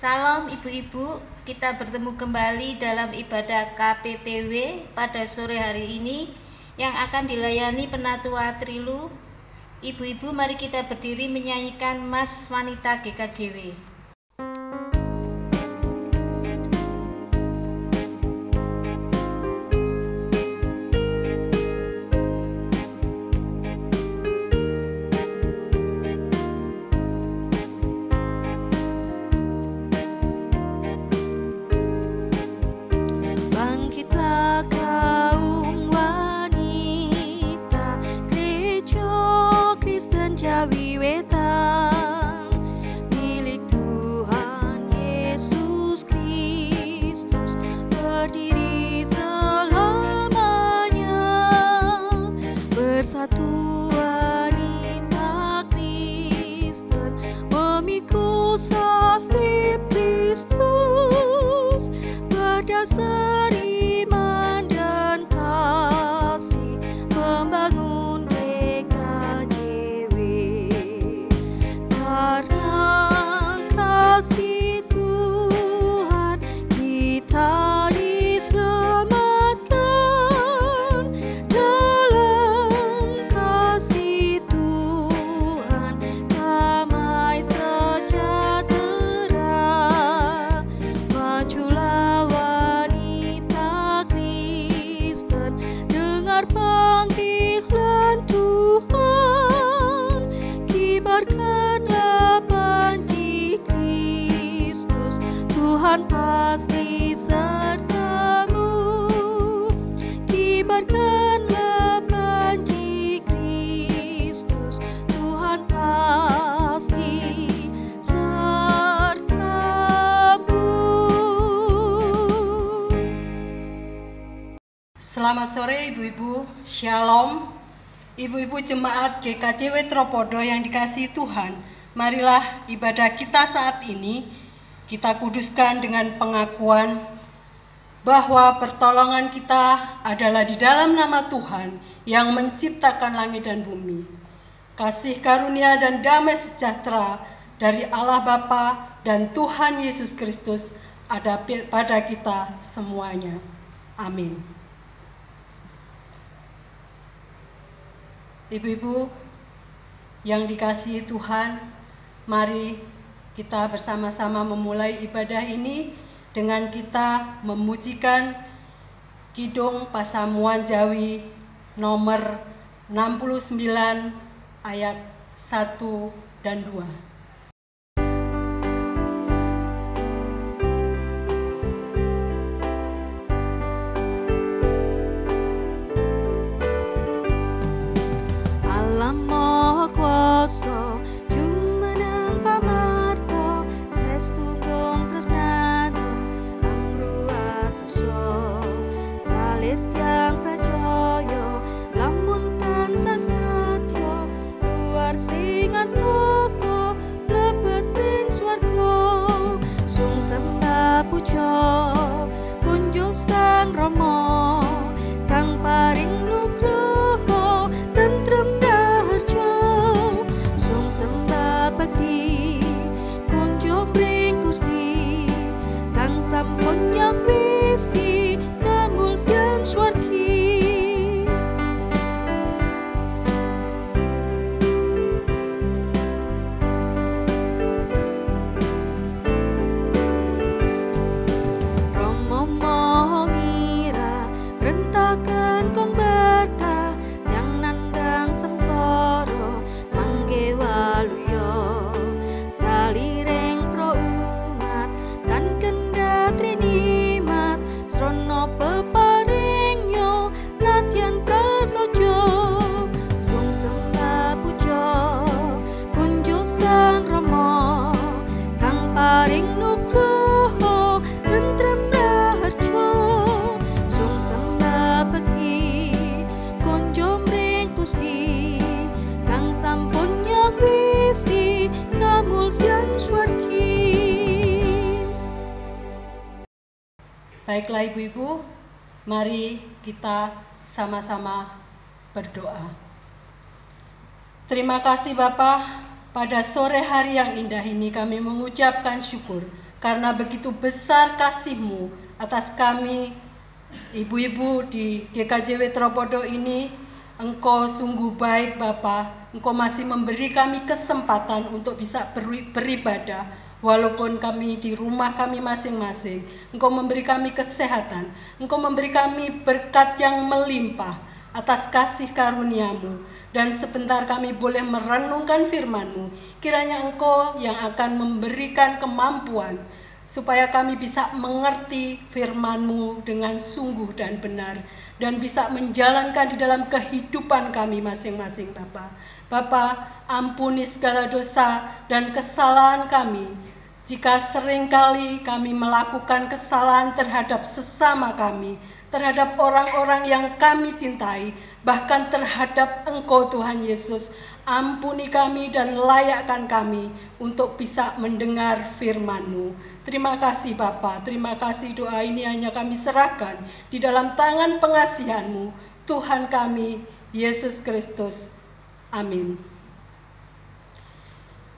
Salam ibu-ibu, kita bertemu kembali dalam ibadah KPPW pada sore hari ini yang akan dilayani Penatua Trilu. Ibu-ibu, mari kita berdiri menyanyikan Mas Wanita GKJW. Milik Tuhan Yesus Kristus, berdiri selamanya. Bersatu wanita Kristen, memikul salib Kristus, berdasar iman dan kasih, membangun karena kasih Tuhan kita diselamatkan. Dalam kasih Tuhan damai sejahtera. Majulah wanita Kristen, dengar panggilan Tuhan, kibarkanlah panji Kristus, Tuhan pasti sertamu. Kibarkanlah panji Kristus, Tuhan pasti sertamu. Selamat sore ibu-ibu, Shalom. Ibu-ibu jemaat GKJW Tropodo yang dikasihi Tuhan, marilah ibadah kita saat ini kita kuduskan dengan pengakuan bahwa pertolongan kita adalah di dalam nama Tuhan yang menciptakan langit dan bumi. Kasih karunia dan damai sejahtera dari Allah Bapa dan Tuhan Yesus Kristus ada pada kita semuanya. Amin. Ibu-ibu yang dikasihi Tuhan, mari kita bersama-sama memulai ibadah ini dengan kita memujikan Kidung Pasamuan Jawi nomor 69 ayat 1 dan 2. Jumeneng pamarto, sestunggung tresnano, amruatoso, salir tiang pracaya, lamun tansah setya, luar singan toko, lebet ing swarga, sung sembah puja, kunjung Sang Rama, kang paring nugroho, tentrem bekti, kunjung ring Gusti, kang sampun nyambisi kamulyan swargi. Rama maha ngira, rentakan kong berkah, yang nandang samsara, mangke waluya. Salireng pro umat kan kendhat rinimat, srana peparingnya nadyan prasaja, sung sembah puja kunjung Sang Rama, kang paring nugroho tentrem raharja, sung sembah bekti kunjung ring Gusti, kang sampun nyambisi kamulyan swargi. Baiklah ibu-ibu, mari kita sama-sama berdoa. Terima kasih Bapa, pada sore hari yang indah ini kami mengucapkan syukur karena begitu besar kasih-Mu atas kami, ibu-ibu di GKJW Tropodo ini. Engkau sungguh baik Bapa, Engkau masih memberi kami kesempatan untuk bisa beribadah, walaupun kami di rumah kami masing-masing. Engkau memberi kami kesehatan, Engkau memberi kami berkat yang melimpah atas kasih karunia-Mu. Dan sebentar kami boleh merenungkan firman-Mu, kiranya Engkau yang akan memberikan kemampuan supaya kami bisa mengerti firman-Mu dengan sungguh dan benar, dan bisa menjalankan di dalam kehidupan kami masing-masing Bapa. Bapa, ampuni segala dosa dan kesalahan kami. Jika seringkali kami melakukan kesalahan terhadap sesama kami, terhadap orang-orang yang kami cintai, bahkan terhadap Engkau Tuhan Yesus, ampuni kami dan layakkan kami untuk bisa mendengar firman-Mu. Terima kasih Bapa, terima kasih, doa ini hanya kami serahkan di dalam tangan pengasihan-Mu, Tuhan kami, Yesus Kristus. Amin.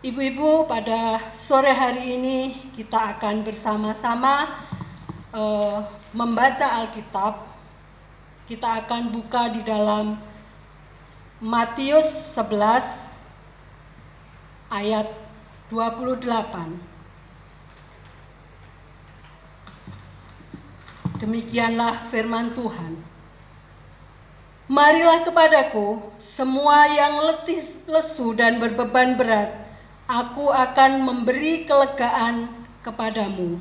Ibu-ibu, pada sore hari ini kita akan bersama-sama membaca Alkitab. Kita akan buka di dalam Matius 11 ayat 28. Demikianlah firman Tuhan. Marilah kepadaku semua yang letih lesu dan berbeban berat, aku akan memberi kelegaan kepadamu.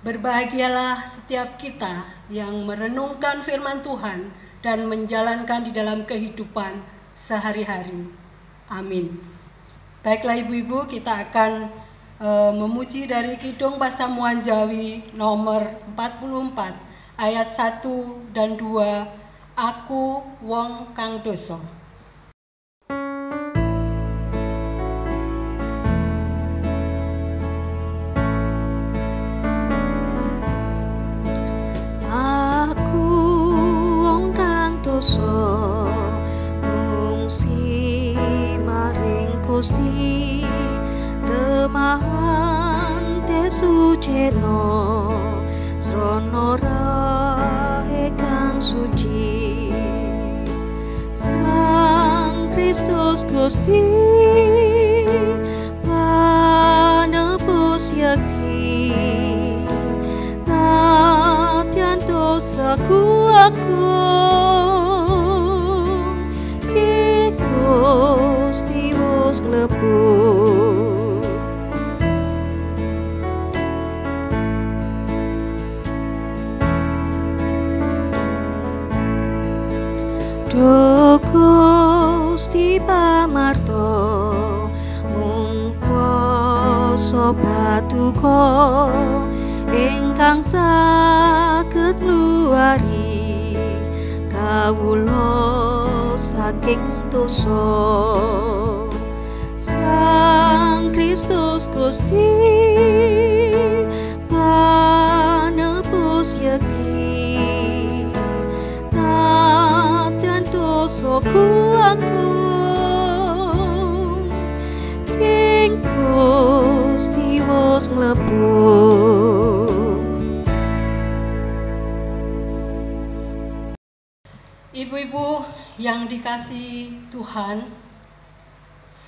Berbahagialah setiap kita yang merenungkan firman Tuhan dan menjalankan di dalam kehidupan sehari-hari. Amin. Baiklah ibu-ibu, kita akan memuji dari Kidung Pasamuan Jawi nomor 44 ayat 1 dan 2, Aku wong kang dosa. Mungsi maring Gusti temahan tesuceno srono rahe kang suci. Sang Kristus Gusti panebus yakti natyan dosaku Gusti wis klebur. Duh Gusti pamarto mung kuwasa paduka ingkang saged ngluwari kawula saking dosa. Sang Kristus Gusti panebus yakti natyan dosaku ing Gusti wis nglebur. Ibu-ibu yang dikasihi Tuhan,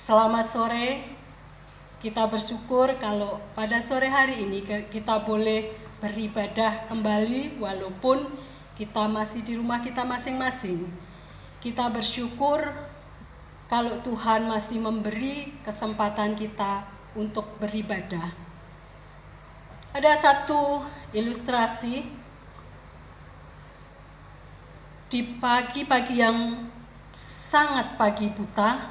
selamat sore. Kita bersyukur kalau pada sore hari ini kita boleh beribadah kembali walaupun kita masih di rumah kita masing-masing. Kita bersyukur kalau Tuhan masih memberi kesempatan kita untuk beribadah. Ada satu ilustrasi di pagi-pagi yang sangat pagi buta,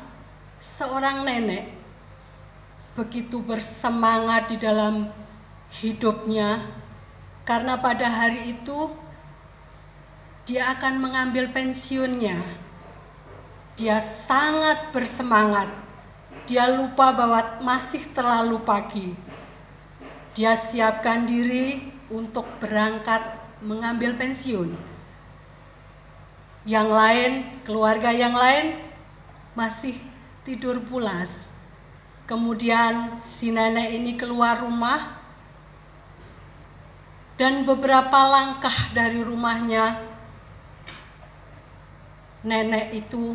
seorang nenek begitu bersemangat di dalam hidupnya karena pada hari itu dia akan mengambil pensiunnya. Dia sangat bersemangat. Dia lupa bahwa masih terlalu pagi. Dia siapkan diri untuk berangkat mengambil pensiun. Yang lain, keluarga yang lain masih tidur pulas. Kemudian si nenek ini keluar rumah Dan beberapa langkah dari rumahnya, nenek itu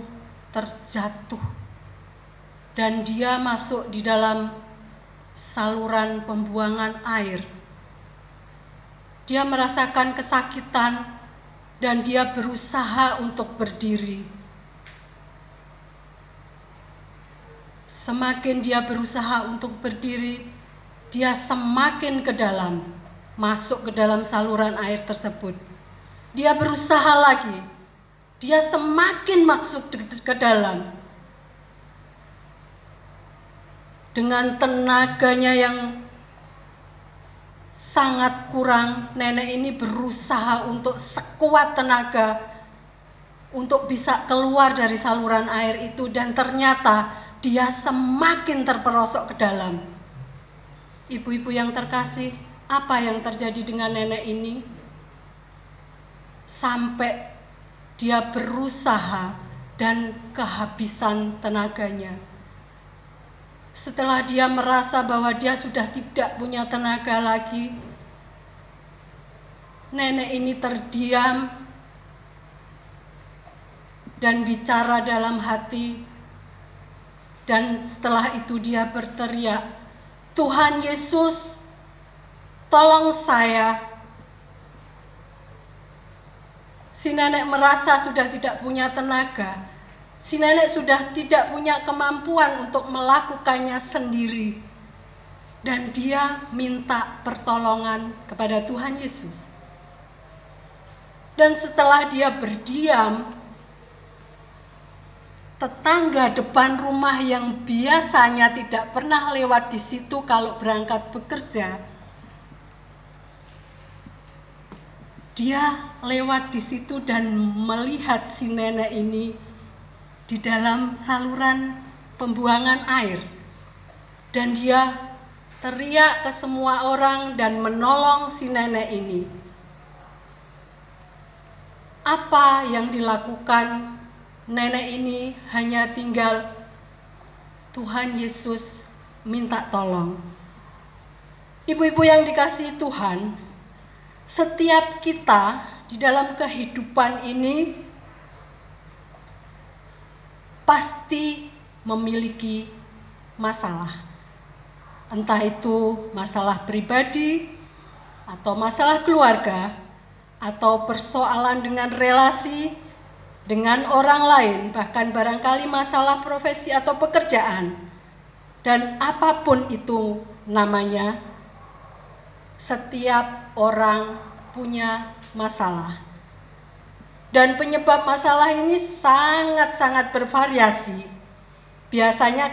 terjatuh dan dia masuk di dalam saluran pembuangan air. Dia merasakan kesakitan dan dia berusaha untuk berdiri. Semakin dia berusaha untuk berdiri, dia semakin ke dalam, masuk ke dalam saluran air tersebut. Dia berusaha lagi, dia semakin masuk ke dalam. Dengan tenaganya yang sangat kurang, nenek ini berusaha untuk sekuat tenaga untuk bisa keluar dari saluran air itu, dan ternyata dia semakin terperosok ke dalam. Ibu-ibu yang terkasih, apa yang terjadi dengan nenek ini? Sampai dia berusaha dan kehabisan tenaganya. Setelah dia merasa bahwa dia sudah tidak punya tenaga lagi, nenek ini terdiam dan bicara dalam hati. Dan setelah itu dia berteriak, "Tuhan Yesus, tolong saya." Si nenek merasa sudah tidak punya tenaga. Si nenek sudah tidak punya kemampuan untuk melakukannya sendiri. Dan dia minta pertolongan kepada Tuhan Yesus. Dan setelah dia berdiam, tetangga depan rumah yang biasanya tidak pernah lewat di situ kalau berangkat bekerja, dia lewat di situ dan melihat si nenek ini di dalam saluran pembuangan air. Dan dia teriak ke semua orang dan menolong si nenek ini. Apa yang dilakukan nenek ini hanya tinggal, "Tuhan Yesus, minta tolong." Ibu-ibu yang dikasihi Tuhan, setiap kita di dalam kehidupan ini pasti memiliki masalah. Entah itu masalah pribadi, atau masalah keluarga, atau persoalan dengan relasi dengan orang lain, bahkan barangkali masalah profesi atau pekerjaan. Dan apapun itu namanya, setiap orang punya masalah. Dan penyebab masalah ini sangat-sangat bervariasi. Biasanya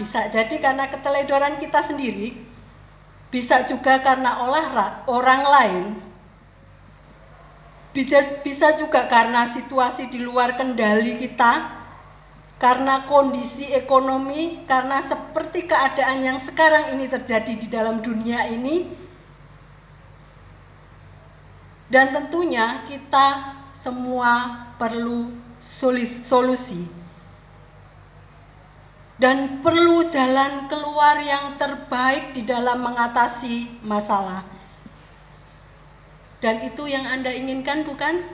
bisa jadi karena keteledoran kita sendiri, bisa juga karena orang lain, bisa juga karena situasi di luar kendali kita, karena kondisi ekonomi, karena seperti keadaan yang sekarang ini terjadi di dalam dunia ini. Dan tentunya kita semua perlu solusi dan perlu jalan keluar yang terbaik di dalam mengatasi masalah. Dan itu yang Anda inginkan, bukan?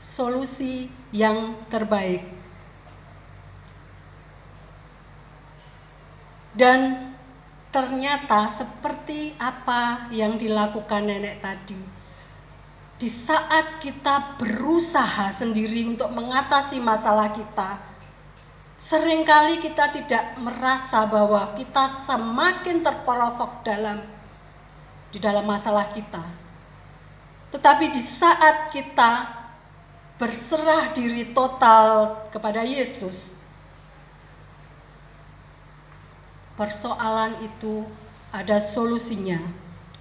Solusi yang terbaik. Dan ternyata seperti apa yang dilakukan nenek tadi. Di saat kita berusaha sendiri untuk mengatasi masalah kita, seringkali kita tidak merasa bahwa kita semakin terperosok di dalam masalah kita. Tetapi di saat kita berserah diri total kepada Yesus, persoalan itu ada solusinya,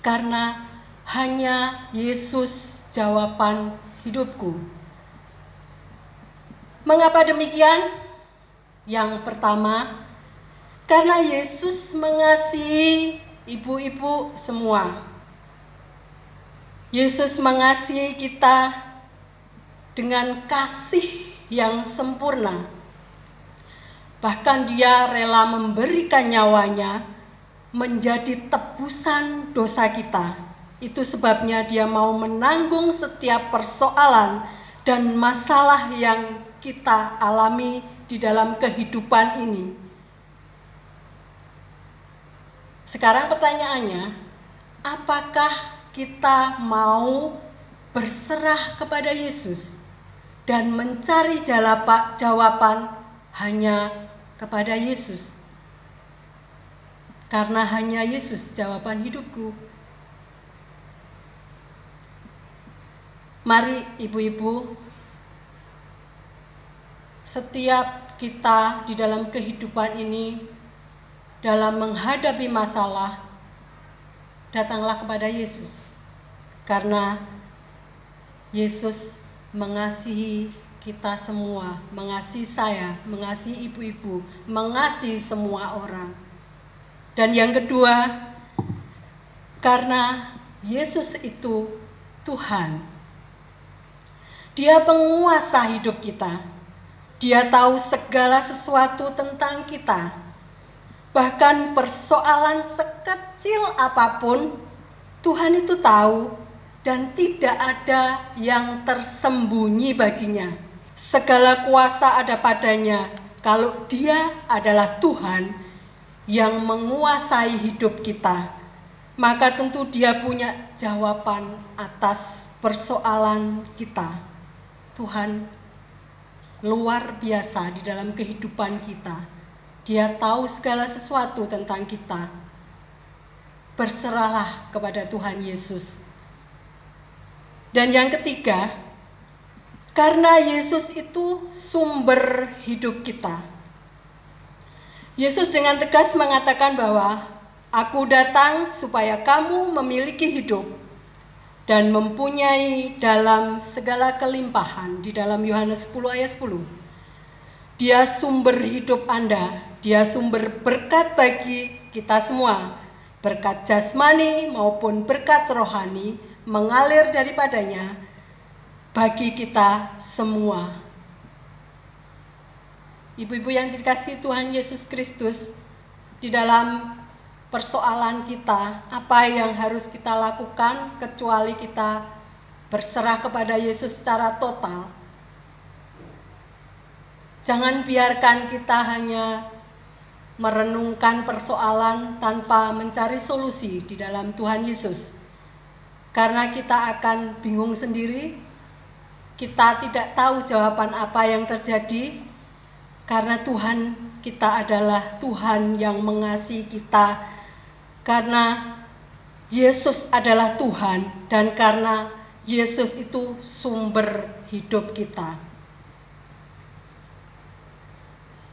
karena hanya Yesus jawaban hidupku. Mengapa demikian? Yang pertama, karena Yesus mengasihi ibu-ibu semua. Yesus mengasihi kita dengan kasih yang sempurna. Bahkan Dia rela memberikan nyawanya menjadi tebusan dosa kita. Itu sebabnya Dia mau menanggung setiap persoalan dan masalah yang kita alami di dalam kehidupan ini. Sekarang pertanyaannya, apakah kita mau berserah kepada Yesus dan mencari jawaban hanya kepada Yesus? Karena hanya Yesus jawaban hidupku. Mari ibu-ibu, setiap kita di dalam kehidupan ini, dalam menghadapi masalah, datanglah kepada Yesus. Karena Yesus mengasihi kita semua, mengasihi saya, mengasihi ibu-ibu, mengasihi semua orang. Dan yang kedua, karena Yesus itu Tuhan. Dia penguasa hidup kita. Dia tahu segala sesuatu tentang kita. Bahkan persoalan sekecil apapun, Tuhan itu tahu dan tidak ada yang tersembunyi baginya. Segala kuasa ada padanya kalau Dia adalah Tuhan yang menguasai hidup kita. Maka tentu Dia punya jawaban atas persoalan kita. Tuhan luar biasa di dalam kehidupan kita. Dia tahu segala sesuatu tentang kita. Berserahlah kepada Tuhan Yesus. Dan yang ketiga, karena Yesus itu sumber hidup kita. Yesus dengan tegas mengatakan bahwa Aku datang supaya kamu memiliki hidup dan mempunyai dalam segala kelimpahan. Di dalam Yohanes 10 ayat 10. Dia sumber hidup Anda, Dia sumber berkat bagi kita semua. Berkat jasmani maupun berkat rohani mengalir daripadanya bagi kita semua. Ibu-ibu yang dikasihi Tuhan Yesus Kristus, di dalam persoalan kita, apa yang harus kita lakukan kecuali kita berserah kepada Yesus secara total. Jangan biarkan kita hanya merenungkan persoalan tanpa mencari solusi di dalam Tuhan Yesus. Karena kita akan bingung sendiri, kita tidak tahu jawaban apa yang terjadi, karena Tuhan kita adalah Tuhan yang mengasihi kita. Karena Yesus adalah Tuhan dan karena Yesus itu sumber hidup kita.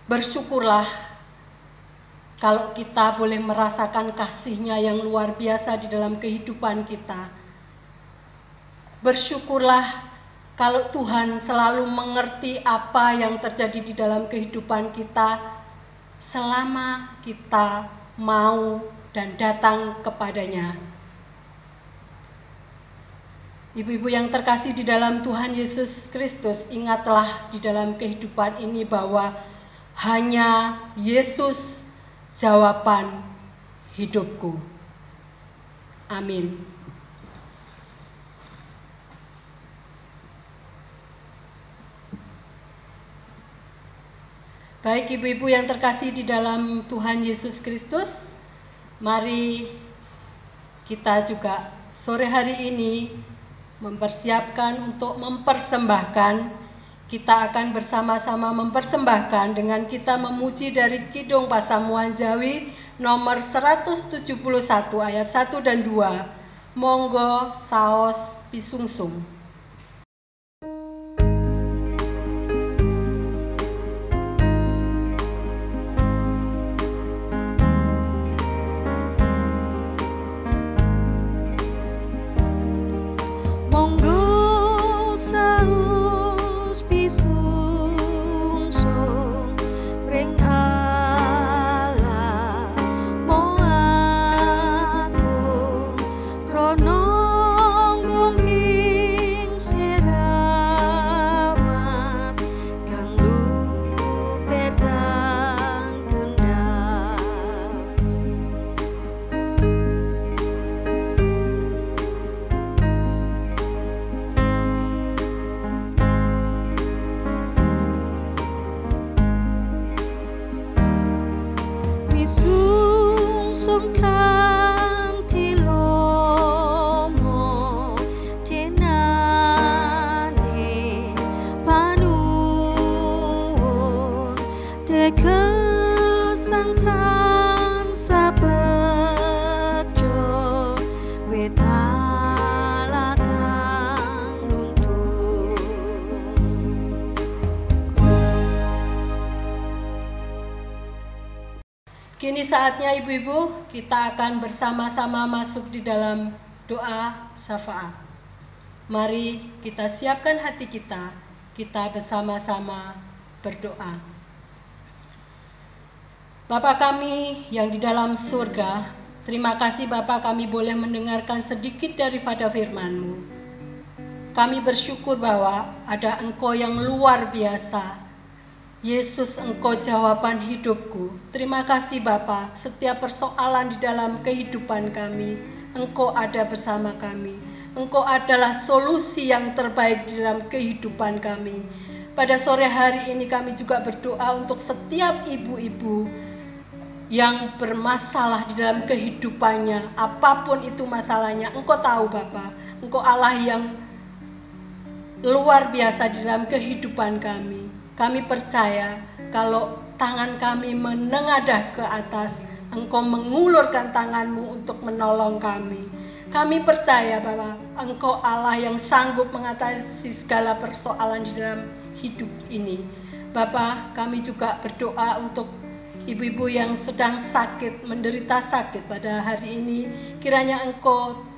Bersyukurlah kalau kita boleh merasakan kasih-Nya yang luar biasa di dalam kehidupan kita. Bersyukurlah kalau Tuhan selalu mengerti apa yang terjadi di dalam kehidupan kita selama kita mau dan datang kepadanya. Ibu-ibu yang terkasih di dalam Tuhan Yesus Kristus, ingatlah di dalam kehidupan ini bahwa hanya Yesus jawaban hidupku. Amin. Baik ibu-ibu yang terkasih di dalam Tuhan Yesus Kristus, mari kita juga sore hari ini mempersiapkan untuk mempersembahkan. Kita akan bersama-sama mempersembahkan dengan kita memuji dari Kidung Pasamuan Jawi nomor 171 ayat 1 dan 2. Monggo saos pisungsung. Rono petalakan runtuh. Kini saatnya ibu-ibu, kita akan bersama-sama masuk di dalam doa syafaat. Mari kita siapkan hati kita bersama-sama berdoa. Bapa kami yang di dalam surga, terima kasih Bapa kami boleh mendengarkan sedikit daripada firman-Mu. Kami bersyukur bahwa ada Engkau yang luar biasa. Yesus, Engkau jawaban hidupku. Terima kasih Bapa, setiap persoalan di dalam kehidupan kami, Engkau ada bersama kami. Engkau adalah solusi yang terbaik di dalam kehidupan kami. Pada sore hari ini kami juga berdoa untuk setiap ibu-ibu yang bermasalah di dalam kehidupannya, apapun itu masalahnya. Engkau tahu Bapa, Engkau Allah yang luar biasa di dalam kehidupan kami. Kami percaya kalau tangan kami menengadah ke atas, Engkau mengulurkan tangan-Mu untuk menolong kami. Kami percaya bahwa Engkau Allah yang sanggup mengatasi segala persoalan di dalam hidup ini. Bapa, kami juga berdoa untuk ibu-ibu yang sedang sakit, menderita sakit pada hari ini. Kiranya Engkau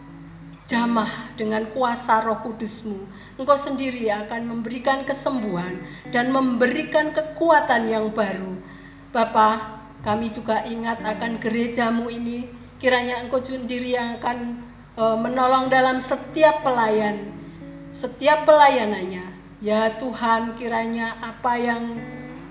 jamah dengan kuasa Roh Kudus-Mu. Engkau sendiri akan memberikan kesembuhan dan memberikan kekuatan yang baru. Bapa, kami juga ingat akan gereja-Mu ini. Kiranya Engkau sendiri yang akan menolong dalam setiap pelayanannya. Ya Tuhan, kiranya apa yang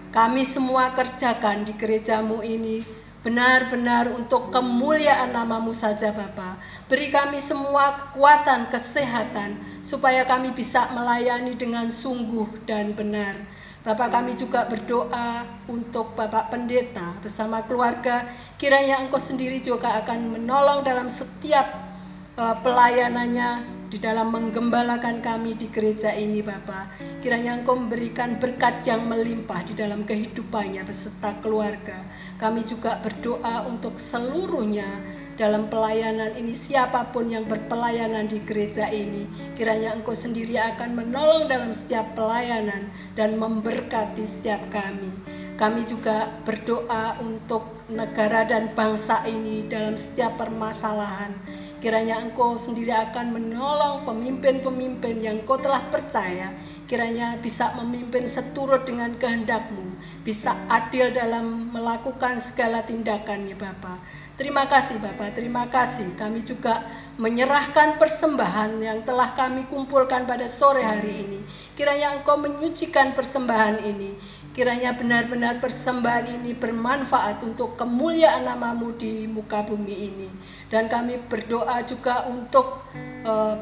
kami semua kerjakan di gereja-Mu ini benar-benar untuk kemuliaan nama-Mu saja Bapa. Beri kami semua kekuatan, kesehatan, supaya kami bisa melayani dengan sungguh dan benar. Bapak, kami juga berdoa untuk Bapak Pendeta bersama keluarga. Kiranya Engkau sendiri juga akan menolong dalam setiap pelayanannya di dalam menggembalakan kami di gereja ini Bapak. Kiranya Engkau memberikan berkat yang melimpah di dalam kehidupannya beserta keluarga. Kami juga berdoa untuk seluruhnya dalam pelayanan ini, siapapun yang berpelayanan di gereja ini. Kiranya Engkau sendiri akan menolong dalam setiap pelayanan dan memberkati setiap kami. Kami juga berdoa untuk negara dan bangsa ini dalam setiap permasalahan. Kiranya Engkau sendiri akan menolong pemimpin-pemimpin yang Engkau telah percaya. Kiranya bisa memimpin seturut dengan kehendak-Mu, bisa adil dalam melakukan segala tindakannya Bapa. Terima kasih Bapa, terima kasih. Kami juga menyerahkan persembahan yang telah kami kumpulkan pada sore hari ini. Kiranya Engkau menyucikan persembahan ini. Kiranya benar-benar persembahan ini bermanfaat untuk kemuliaan nama-Mu di muka bumi ini. Dan kami berdoa juga untuk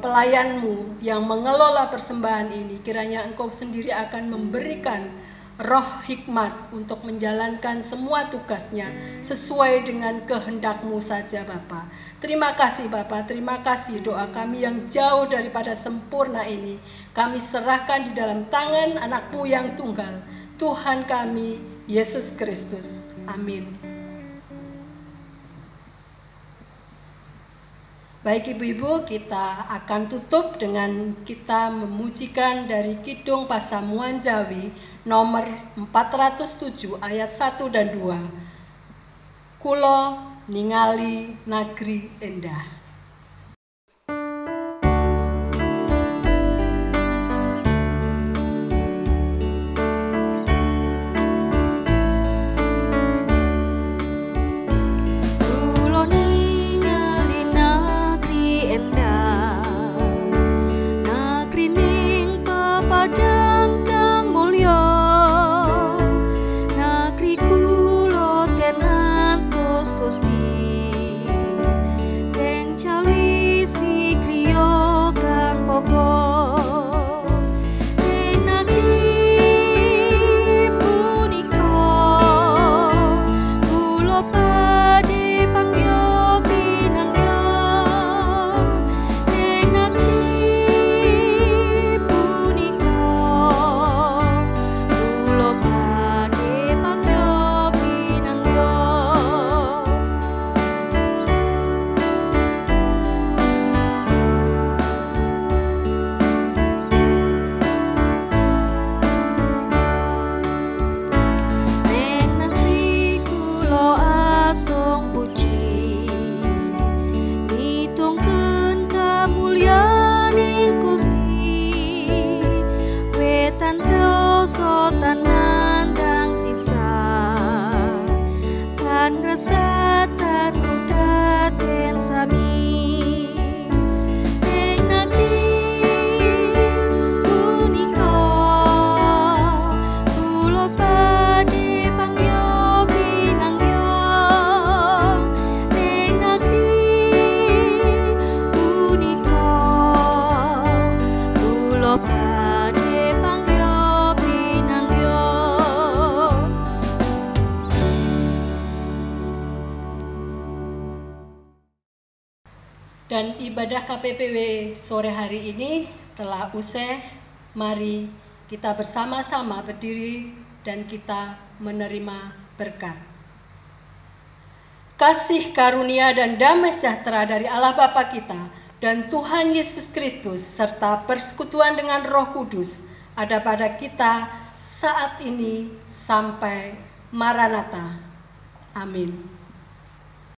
pelayan-Mu yang mengelola persembahan ini. Kiranya Engkau sendiri akan memberikan roh hikmat untuk menjalankan semua tugasnya sesuai dengan kehendak-Mu saja Bapa. Terima kasih Bapa, terima kasih. Doa kami yang jauh daripada sempurna ini kami serahkan di dalam tangan anak-Mu yang tunggal, Tuhan kami, Yesus Kristus. Amin. Baik ibu-ibu, kita akan tutup dengan kita memujikan dari Kidung Pasamuan Jawi nomor 407 ayat 1 dan 2. Kulo ningali nagri endah. Satan daten sami enakti punika kula badhe pangyo pinangyo enakti punika kula badhe pangyo pinangyo. Dan ibadah KPPW sore hari ini telah usai. Mari kita bersama-sama berdiri dan kita menerima berkat. Kasih karunia dan damai sejahtera dari Allah Bapa kita dan Tuhan Yesus Kristus serta persekutuan dengan Roh Kudus ada pada kita saat ini sampai Maranatha. Amin.